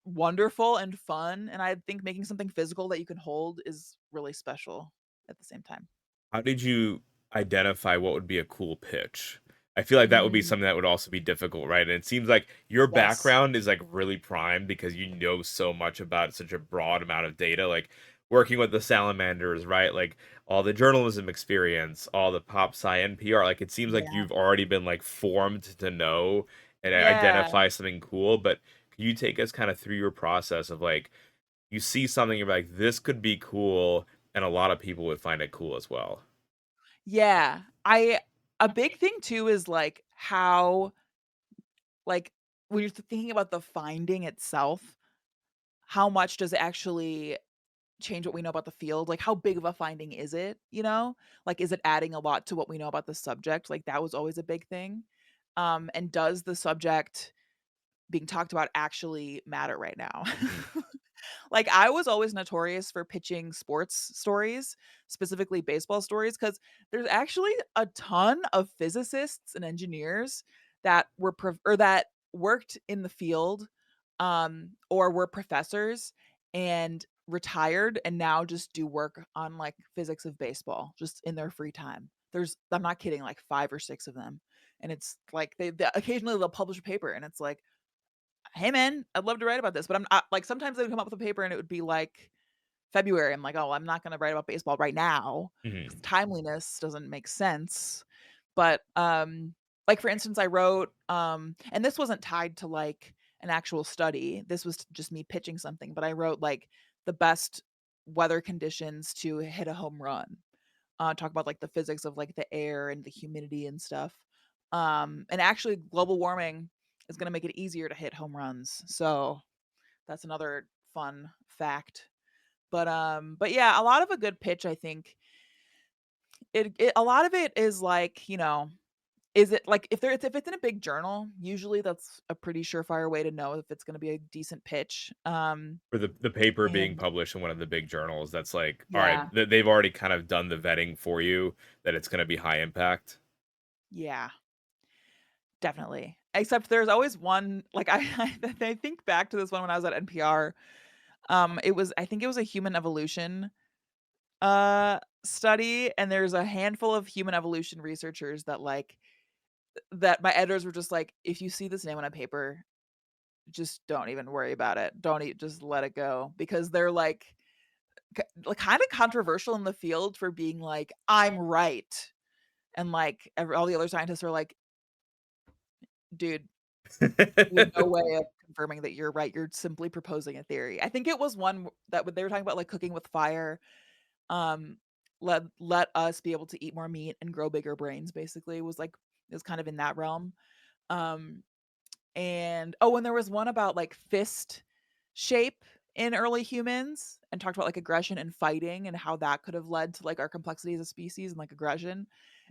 wonderful and fun, and I think making something physical that you can hold is really special at the same time. how did you identify what would be a cool pitch? I feel like that would be Mm, something that would also be difficult, right? And it seems like your yes. background is, like, really prime because you know so much about such a broad amount of data, like, working with the salamanders, right? Like, all the journalism experience, all the pop sci and PR, like, it seems like Yeah. you've already been, like, formed to know and Yeah. identify something cool, but can you take us kinda through your process of, like, you see something, you're like, "This could be cool," and a lot of people would find it cool as well? Yeah. I A big thing too is, like, how like, when you're thinking about the finding itself, how much does it actually change what we know about the field? Like, how big of a finding is it, you know? Like, is it adding a lot to what we know about the subject? Like, that was always a big thing. And does the subject being talked about actually matter right now? Mhm. Like, I was always notorious for pitching sports stories, specifically baseball stories, because there's actually a ton of physicists and engineers that or that worked in the field, or were professors and retired and now just do work on, like, physics of baseball just in their free time. I'm not kidding, like 5 or 6 of them, and it's like they occasionally they'll publish a paper, and it's like, "Hey, man, I'd love to write about this," but I'm like, sometimes they would come up with a paper and it would be, like, February. I'm like, "Oh, I'm not gonna write about baseball right now because Mhm. timeliness doesn't make sense." But, like, for instance, I wrote, and this wasn't tied to, like, an actual study. This was just me pitching something, but I wrote, like, the best weather conditions to hit a home run. Talk about, like, the physics of, like, the air and the humidity and stuff. And actually global warming is gonna make it easier to hit home runs. So, that's another fun fact. But yeah, a lot of a good pitch, I think, it a lot of it is like, Is it like if it's in a big journal, usually that's a pretty surefire way to know if it's gonna be a decent pitch. For the paper being And published in one of the big journals, that's like, all right, yeah, they've already kind of done the vetting for you that it's gonna be high impact. yeah, definitely. Except there's always one like I think back to this one when I was at NPR. I think it was a human evolution study, and there's a handful of human evolution researchers that that my editors were just like, if you see this name on a paper, just don't even worry about it. Just let it go because they're like kind of controversial in the field for being like, I'm right. And like all the other scientists are like, dude, there's no way of confirming that you're right. You're simply proposing a theory. I think it was one that they were talking about like cooking with fire. Um, let us be able to eat more meat and grow bigger brains. Basically, was like it was kind of in that realm. Um, and oh, and there was one about like fist shape in early humans and talked about like aggression and fighting and how that could have led to like our complexity as a species and like aggression.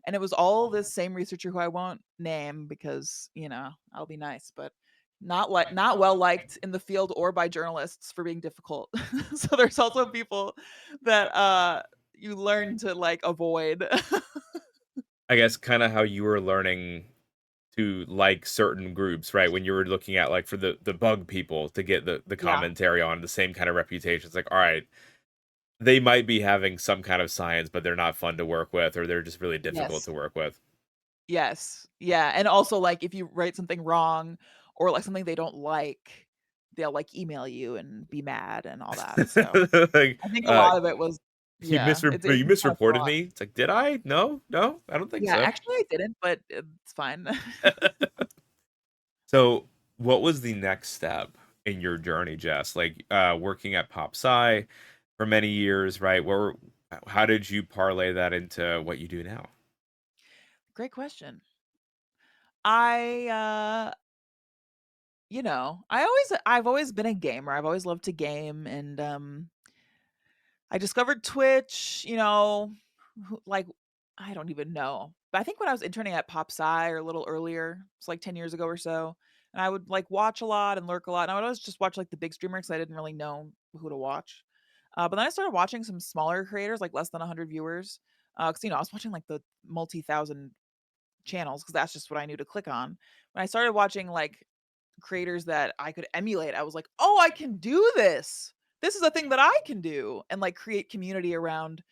And it was all this same researcher who I won't name because, I'll be nice, but not well liked in the field or by journalists for being difficult. So there's also people that you learn to like avoid. I guess kinda how you were learning to like certain groups, right? When you were looking at, like, for the bug people to get the Yeah. commentary on the same kind of reputation. It's like, alright, they might be having some kind of science, but they're not fun to work with, or they're just really difficult Yes. to work with. Yes. Yeah, and also, like, if you write something wrong or, like, something they don't like, they'll, like, email you and be mad and all that, so Like, I think a lot of it was you it's kind of misreported fraught. me. It's like, "Did I? No, no, I don't think Yeah, so." actually, I didn't, but it's fine. So, what was the next step in your journey, Jess? Like, working at Pop Sci for many years, right? How did you parlay that into what you do now? Great question. I, I've always been a gamer, I've always loved to game, and, I discovered Twitch, like, I don't even know. But I think when I was interning at Pop Sci or a little earlier, it's like 10 years ago or so, and I would like watch a lot and lurk a lot. And I would always just watch like the big streamers 'cause I didn't really know who to watch. But then I started watching some smaller creators, like less than 100 viewers. Because, I was watching like the multi thousand channels because that's just what I knew to click on. When I started watching like creators that I could emulate, I was like, oh, I can do this. This is a thing that I can do and like create community around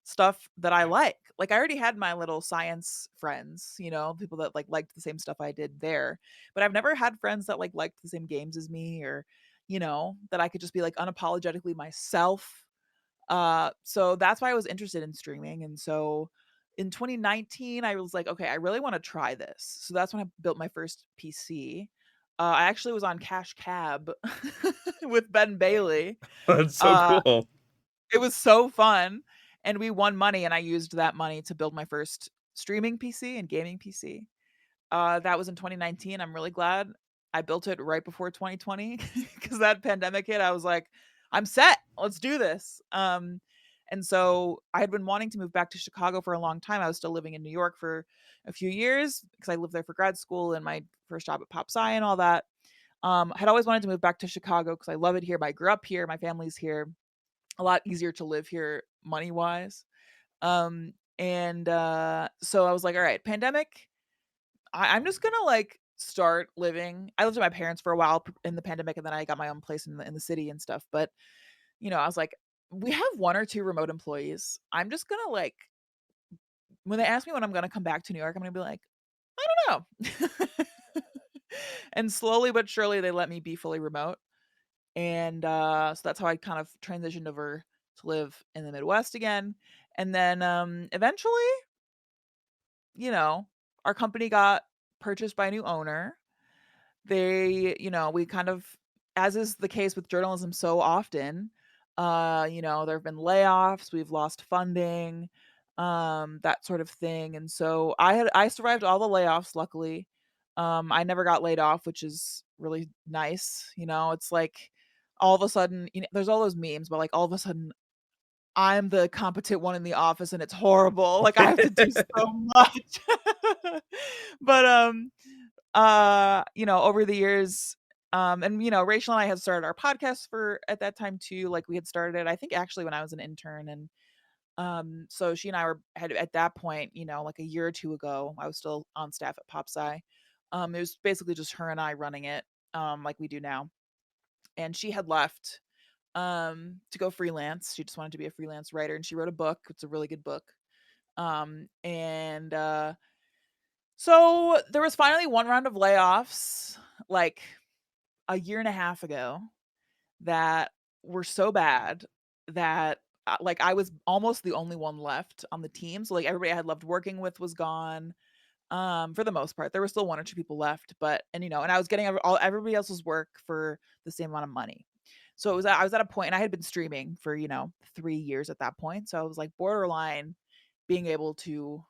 stuff that I like. Like I already had my little science friends, people that like liked the same stuff I did there. But I've never had friends that like liked the same games as me or, that I could just be like unapologetically myself. So that's why I was interested in streaming. And so in 2019, I was like, okay, I really want to try this. So that's when I built my first PC. I actually was on Cash Cab with Ben Bailey. That's so Uh, cool. it was so fun, and we won money, and I used that money to build my first streaming PC and gaming PC. That was in 2019. I'm really glad I built it right before 2020 because that pandemic hit. I was like, "I'm set. Let's do this." And so I had been wanting to move back to Chicago for a long time. I was still living in New York for a few years because I lived there for grad school and my first job at Pop Sci and all that. I had always wanted to move back to Chicago because I love it here. I grew up here. My family's here. A lot easier to live here money wise. And so I was like, all right, pandemic, I'm just gonna like start living. I lived with my parents for a while in the pandemic, and then I got my own place in the city and stuff. But I was like, we have one or two remote employees. I'm just gonna like when they ask me when I'm gonna come back to New York, I'm gonna be like, I don't know. And slowly but surely, they let me be fully remote. And so that's how I kind of transitioned over to live in the Midwest again. And then eventually, you know, our company got purchased by a new owner. We kind of, as is the case with journalism so often, there have been layoffs, we've lost funding, that sort of thing. And so I survived all the layoffs, luckily. I never got laid off, which is really nice. It's like all of a sudden, there's all those memes, but like all of a sudden I'm the competent one in the office and it's horrible. Like I have to do so much. But, over the years, and, Rachel and I had started our podcast for at that time too, like, we had started it, I think, actually, when I was an intern, and, so she and I had at that point, like a year or 2 ago, I was still on staff at PopSci. It was basically just her and I running it, like we do now, and she had left, to go freelance. She just wanted to be a freelance writer, and she wrote a book. It's a really good book. And So there was finally one round of layoffs, like a year and a half ago, that were so bad that like I was almost the only one left on the team. So like everybody I had loved working with was gone. For the most part, there were still one or two people left, but and I was getting everybody else's work for the same amount of money. So I was at a point, and I had been streaming for 3 years at that point. So I was like borderline being able to.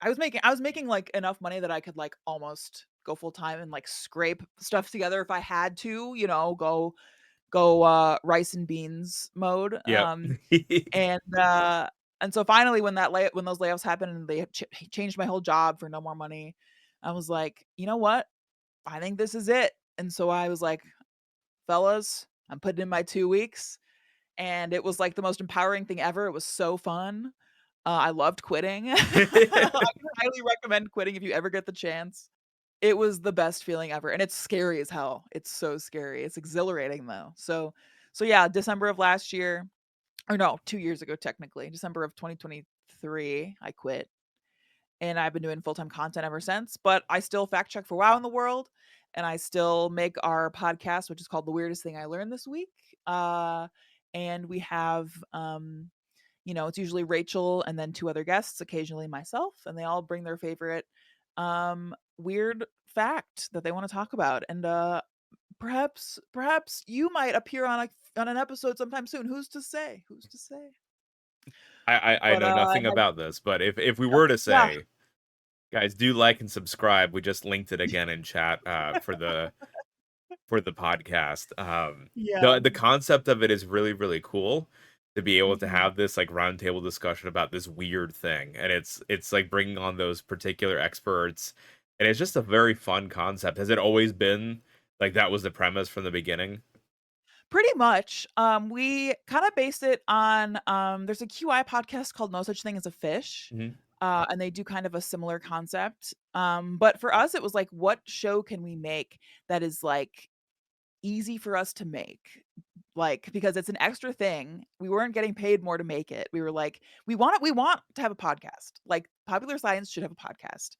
I was making like enough money that I could like almost go full time and like scrape stuff together if I had to. Go rice and beans mode. Yep. And and so finally, when those layoffs happened and they changed my whole job for no more money, I was like, you know what? I think this is it. And so I was like, fellas, I'm putting in my 2 weeks, and it was like the most empowering thing ever. It was so fun. I loved quitting. I can highly recommend quitting if you ever get the chance. It was the best feeling ever, and it's scary as hell. It's so scary. It's exhilarating though. So yeah, December of last year, or no, 2 years ago technically, December of 2023, I quit, and I've been doing full-time content ever since, but I still fact check for WoW in the World, and I still make our podcast, which is called The Weirdest Thing I Learned This Week. And we have it's usually Rachel and then 2 other guests, occasionally myself, and they all bring their favorite weird fact that they want to talk about. And perhaps you might appear on an episode sometime soon. Who's to say? Who's to say? I But know nothing have about this, but if we were to yeah, say, guys, do like and subscribe. We just linked it again in chat for the podcast. yeah. The concept of it is really really cool to be able to Mhm. have this like roundtable discussion about this weird thing, and it's like bringing on those particular experts, and it's just a very fun concept. Has it always been like that was the premise from the beginning? Pretty much. We kind of based it on there's a QI podcast called No Such Thing as a Fish. Hmm. And they do kind of a similar concept. But for us, it was like, what show can we make that is like easy for us to make? Like, because it's an extra thing. We weren't getting paid more to make it. We were like, we want to have a podcast. Like, Popular Science should have a podcast.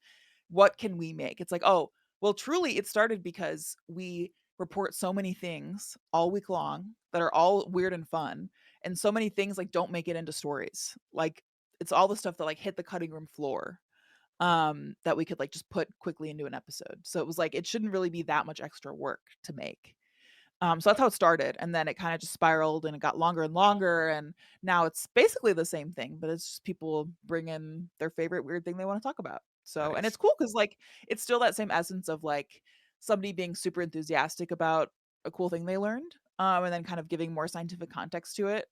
What can we make? It's like, oh, well, truly, it started because we report so many things all week long that are all weird and fun, and so many things like don't make it into stories. Like, it's all the stuff that like hit the cutting room floor, that we could like just put quickly into an episode. So it was like it shouldn't really be that much extra work to make. So that's how it started, and then it kind of just spiraled, and it got longer and longer, and now it's basically the same thing, but it's just people bring in their favorite weird thing they want to talk about. So, and Nice. it's cool because like it's still that same essence of like somebody being super enthusiastic about a cool thing they learned, and then kind of giving more scientific context to it.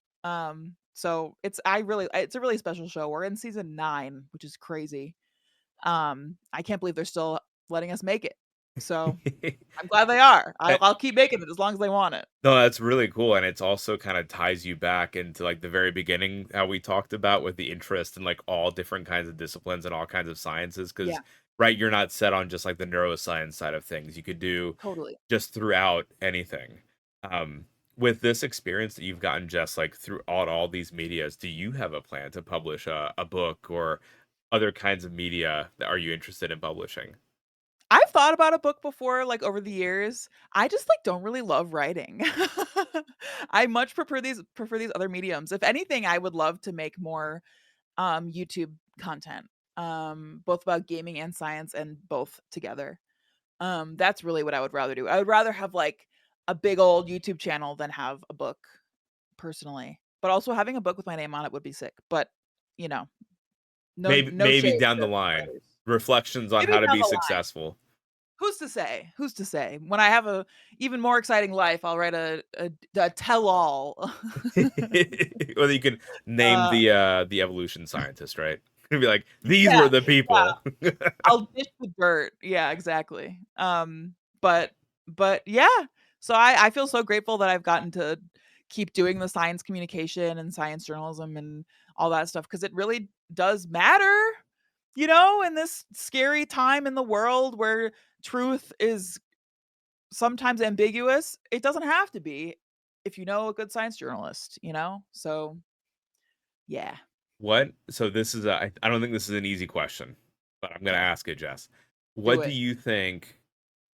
So it's a really special show. We're in season 9, which is crazy. I can't believe they're still letting us make it. So I'm glad they are. I'll keep making it as long as they want it. No, that's really cool, and it's also kind of ties you back into like the very beginning how we talked about with the interest in like all different kinds of disciplines and all kinds of sciences. Because Yeah, right, you're not set on just like the neuroscience side of things. You could do totally. just throughout anything. Um, with this experience that you've gotten just like throughout all these medias, do you have a plan to publish a book or other kinds of media that are you interested in publishing? I've thought about a book before, like, over the years. I just, like, don't really love writing. I much prefer these other mediums. If anything, I would love to make more, YouTube content, both about gaming and science and both together. That's really what I would rather do. I would rather have, like, a big old YouTube channel than have a book, personally. But also having a book with my name on it would be sick. But, you know, no Maybe shade down the to line, writers. reflections on Maybe how to down be the line. successful. Who's to say? Who's to say? When I have a even more exciting life, I'll write a tell-all. Whether you can name Uh, the evolution scientist, right? Be like, these were Yeah, the yeah. people. I'll dish the dirt. Yeah, exactly. But yeah. So I feel so grateful that I've gotten to keep doing the science communication and science journalism and all that stuff because it really does matter, in this scary time in the world where truth is sometimes ambiguous. It doesn't have to be if you know a good science journalist. So yeah, What? So this is I don't think this is an easy question, but I'm gonna okay, ask it, Jess. do What do it. you think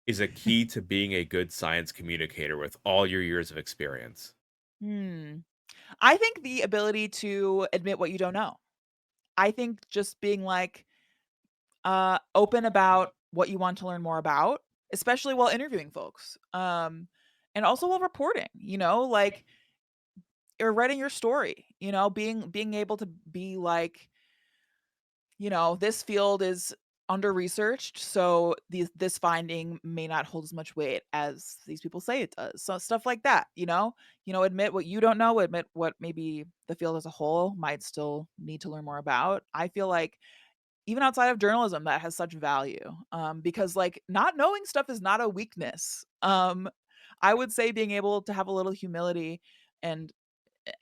is a key to being a good science communicator with all your years of experience? Hmm. I think the ability to admit what you don't know. I think just being like open about what you want to learn more about, especially while interviewing folks. And also while reporting, like or writing your story, being able to be like, this field is under researched, so this finding may not hold as much weight as these people say it does. So stuff like that, admit what you don't know, admit what maybe the field as a whole might still need to learn more about. I feel like even outside of journalism that has such value, because like not knowing stuff is not a weakness. I would say being able to have a little humility and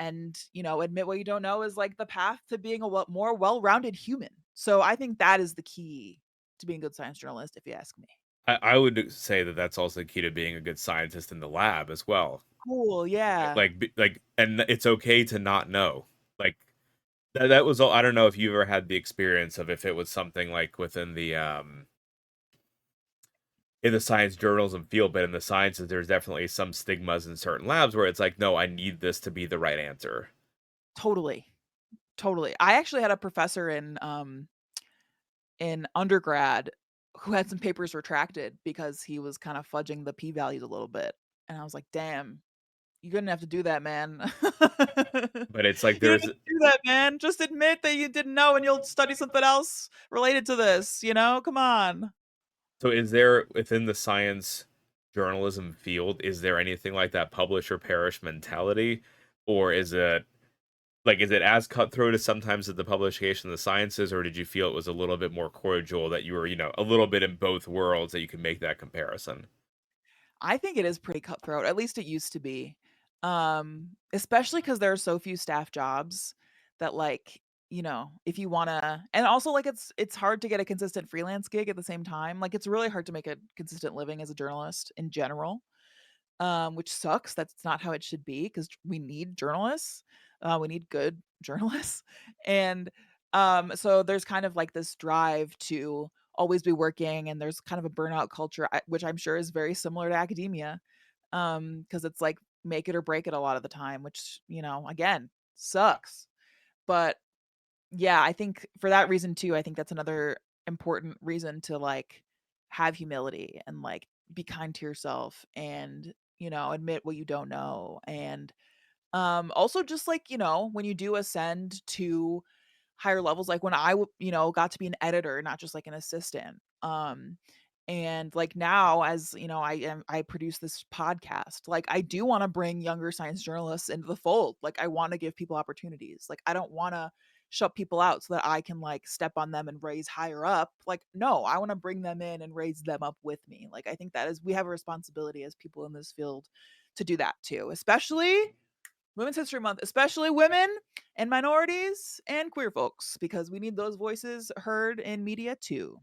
admit what you don't know is like the path to being a more well-rounded human. So I think that is the key to being a good science journalist, if you ask me. I would say that that's also key to being a good scientist in the lab as well. Cool, yeah. And it's okay to not know. Like that was all. I don't know if you ever had the experience of if it was something like within the in the science journalism field, but in the sciences, there's definitely some stigmas in certain labs where it's like, no, I need this to be the right answer. Totally. Totally. I actually had a professor in undergrad who had some papers retracted because he was kind of fudging the p values a little bit. And I was like, "Damn, you didn't have to do that, man." But it's like You didn't there's have to do that, man. Just admit that you didn't know and you'll study something else related to this. Come on. so is there within the science journalism field, is there anything like that publish or perish mentality? Or is it as cutthroat as sometimes at the publication of the sciences, or did you feel it was a little bit more cordial that you were, a little bit in both worlds that you can make that comparison? I think it is pretty cutthroat, at least it used to be. Especially because there are so few staff jobs that, like, if you wanna and also, like, it's hard to get a consistent freelance gig at the same time. Like, it's really hard to make a consistent living as a journalist in general, which sucks. That's not how it should be because we need journalists. We need good journalists. And so there's kind of like this drive to always be working, and there's kind of a burnout culture, which I'm sure is very similar to academia, because it's like make it or break it a lot of the time, which, again, sucks. But yeah, I think for that reason too, I think that's another important reason to like have humility and like be kind to yourself and, admit what you don't know. And also just like, when you do ascend to higher levels, like when got to be an editor, not just like an assistant. And like now as I produce this podcast, like I do want to bring younger science journalists into the fold. Like I want to give people opportunities. Like I don't want to shut people out so that I can like step on them and raise higher up. Like no, I want to bring them in and raise them up with me. Like I think that is we have a responsibility as people in this field to do that too, especially Women's History Month, especially women and minorities and queer folks, because we need those voices heard in media too.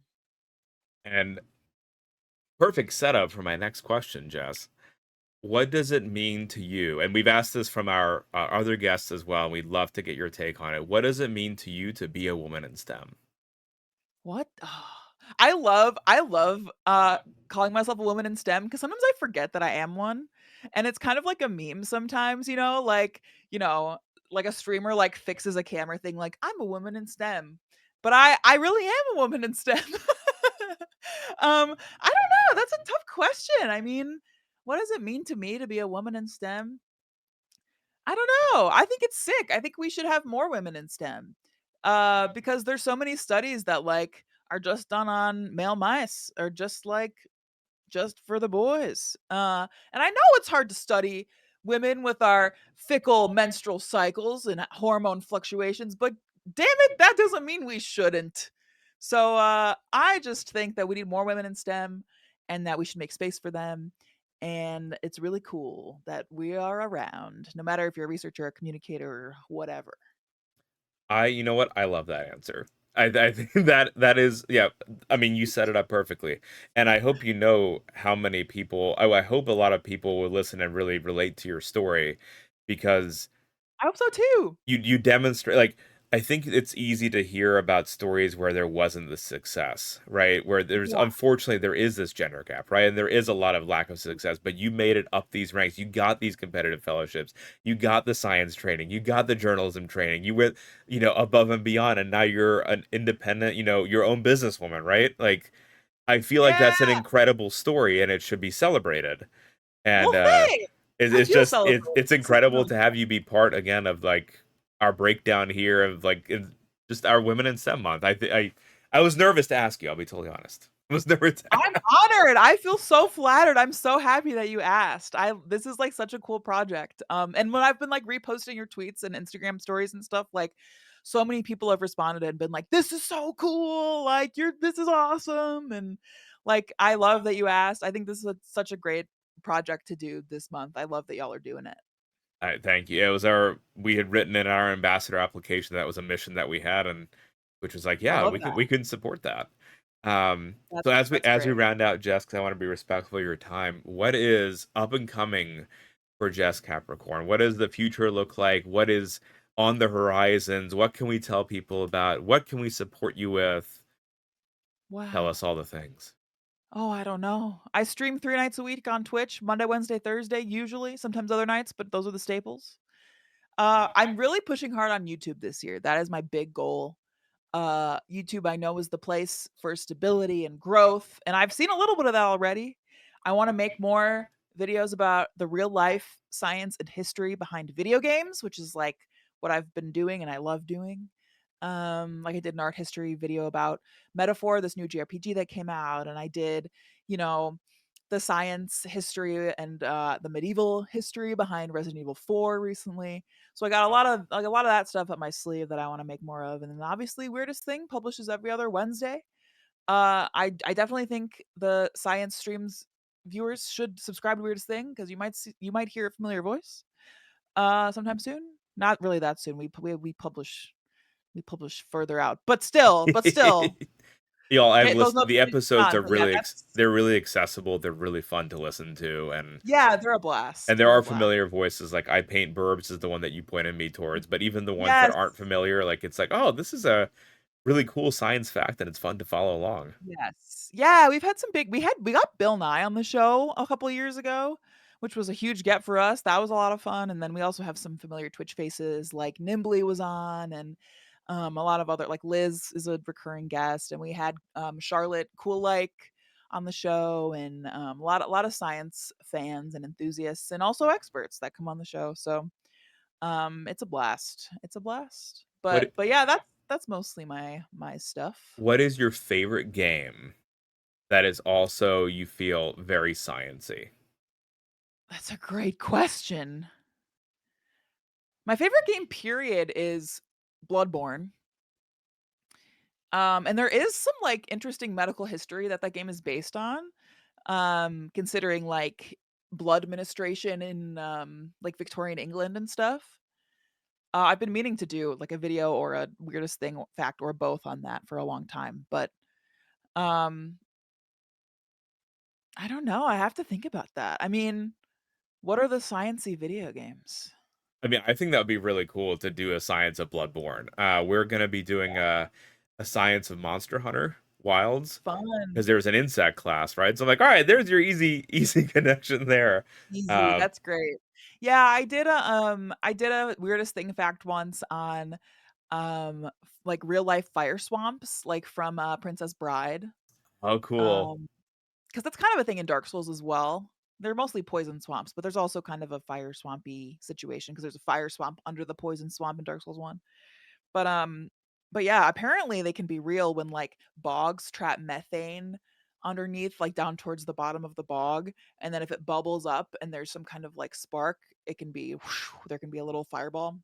And perfect setup for my next question, Jess. What does it mean to you? And we've asked this from our other guests as well. And we'd love to get your take on it. What does it mean to you to be a woman in STEM? What? I love calling myself a woman in STEM because sometimes I forget that I am one. And it's kind of like a meme sometimes, you know, like a streamer like fixes a camera thing like I'm a woman in STEM. But I really am a woman in STEM. I don't know. That's a tough question. I mean, what does it mean to me to be a woman in STEM? I don't know. I think it's sick. I think we should have more women in STEM. Because there's so many studies that like are just done on male mice or just for the boys. And I know it's hard to study women with our fickle menstrual cycles and hormone fluctuations, but damn it, that doesn't mean we shouldn't. So I just think that we need more women in STEM and that we should make space for them. And it's really cool that we are around, no matter if you're a researcher, a communicator, or whatever. You know what? I love that answer. I think that is, yeah. I mean, you set it up perfectly, and I hope you know how many people. I hope a lot of people will listen and really relate to your story, because I hope so too. you demonstrate, like, I think it's easy to hear about stories where there wasn't the success, right? Where there's, Yeah. unfortunately, there is this gender gap, right? And there is a lot of lack of success, but you made it up these ranks. You got these competitive fellowships. You got the science training. You got the journalism training. You went, above and beyond, and now you're an independent, your own businesswoman, right? Like, I feel like Yeah. that's an incredible story and it should be celebrated. Well, And thanks. I it's feel just celebrated. it's This is incredible really to have you be part again of, like, our breakdown here of, like, just our Women in STEM month. I was nervous to ask you, I'll be totally honest. I was nervous to I'm honored. I feel so flattered. I'm so happy that you asked. I This is like such a cool project. And when I've been like reposting your tweets and Instagram stories and stuff, like so many people have responded and been like, "This is so cool! Like this is awesome!" And like I love that you asked. I think this is such a great project to do this month. I love that y'all are doing it. thank you. It was our we had written in our ambassador application that was a mission that we had, and which was like, I yeah, love that. we can support that. That's So that's as we great. round out, Jess, because I want to be respectful of your time, what is up and coming for Jess Capricorn? What does the future look like? What is on the horizons? What can we tell people about? What can we support you with? Tell Wow. us all the things. Oh, I don't know. I stream 3 nights a week on Twitch, Monday, Wednesday, Thursday, usually, sometimes other nights, but those are the staples. I'm really pushing hard on YouTube this year. That is my big goal. YouTube, I know, is the place for stability and growth, and I've seen a little bit of that already. I want to make more videos about the real life science and history behind video games, which is like what I've been doing and I love doing. Like I did an art history video about Metaphor, this new JRPG that came out, and I did, you know, the science history and the medieval history behind Resident Evil 4 recently. So I got a lot of that stuff up my sleeve that I want to make more of. And then obviously Weirdest Thing publishes every other Wednesday. I definitely think the science streams viewers should subscribe to Weirdest Thing because you might hear a familiar voice sometime soon. Not really that soon. We publish further out, but still, Y'all, I've hit those listened. The notifications episodes on. are But yeah, really that's they're really accessible. They're really fun to listen to, yeah, they're a blast. and there They're a are blast. familiar voices. Like, I Paint Burbs is the one that you pointed me towards, but even the ones that Yes. aren't familiar, like, it's like, oh, this is a really cool science fact, and it's fun to follow along. Yes. Yeah, we've had some big we got Bill Nye on the show a couple of years ago, which was a huge get for us. That was a lot of fun, and then we also have some familiar Twitch faces, like Nimbly was on, and, a lot of other like Liz is a recurring guest, and we had, Charlotte Cool Like on the show, and, a lot of science fans and enthusiasts, and also experts that come on the show, so, it's a blast. It's a blast. What But yeah, that's mostly my stuff. what is your favorite game that is also, you feel, very sciency? That's a great question. My favorite game period is Bloodborne. And there is some, like, interesting medical history that that game is based on, considering, like, blood administration in, like, Victorian England and stuff. I've been meaning to do, like, a video or a weirdest thing fact or both on that for a long time, but, um, I don't know, I have to think about that. I mean, what are the science-y video games? I mean, I think that would be really cool to do a science of Bloodborne. We're gonna be doing a science of Monster Hunter Wilds, because Fun. there's an insect class, right? So I'm like, all right, there's your easy connection there. Easy, Um, that's great. Yeah, I did a weirdest thing fact once on, like, real life fire swamps, like, from, Princess Bride, oh, cool. because that's kind of a thing in Dark Souls as well. They're mostly poison swamps, but there's also kind of a fire swampy situation because there's a fire swamp under the poison swamp in Dark Souls 1. But, um but yeah, apparently they can be real when, like, bogs trap methane underneath, like, down towards the bottom of the bog, and then if it bubbles up and there's some kind of, like, spark, it can be there can be a little fireball.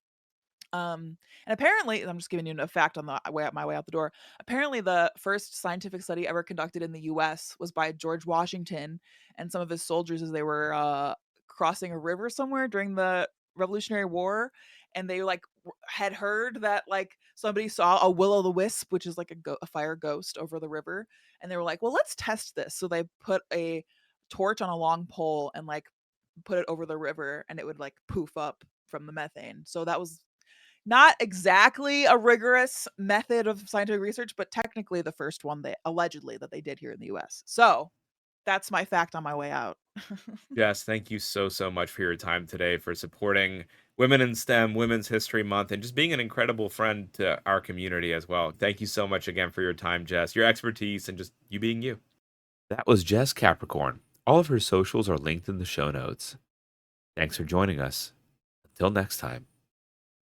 And apparently, I'm just giving you a fact on the way my way out the door. Apparently, the first scientific study ever conducted in the U.S. was by George Washington and some of his soldiers as they were crossing a river somewhere during the Revolutionary War, and they like had heard that like somebody saw a will o' the wisp, which is like a fire ghost over the river, and they were like, "Well, let's test this." So they put a torch on a long pole and like put it over the river, and it would like poof up from the methane. So that was not exactly a rigorous method of scientific research, but technically the first one they allegedly that they did here in the US. So that's my fact on my way out. Jess, thank you so, so much for your time today, for supporting Women in STEM, Women's History Month, and just being an incredible friend to our community as well. Thank you so much again for your time, Jess, your expertise, and just you being you. That was Jess Capricorn. All of her socials are linked in the show notes. Thanks for joining us. Until next time.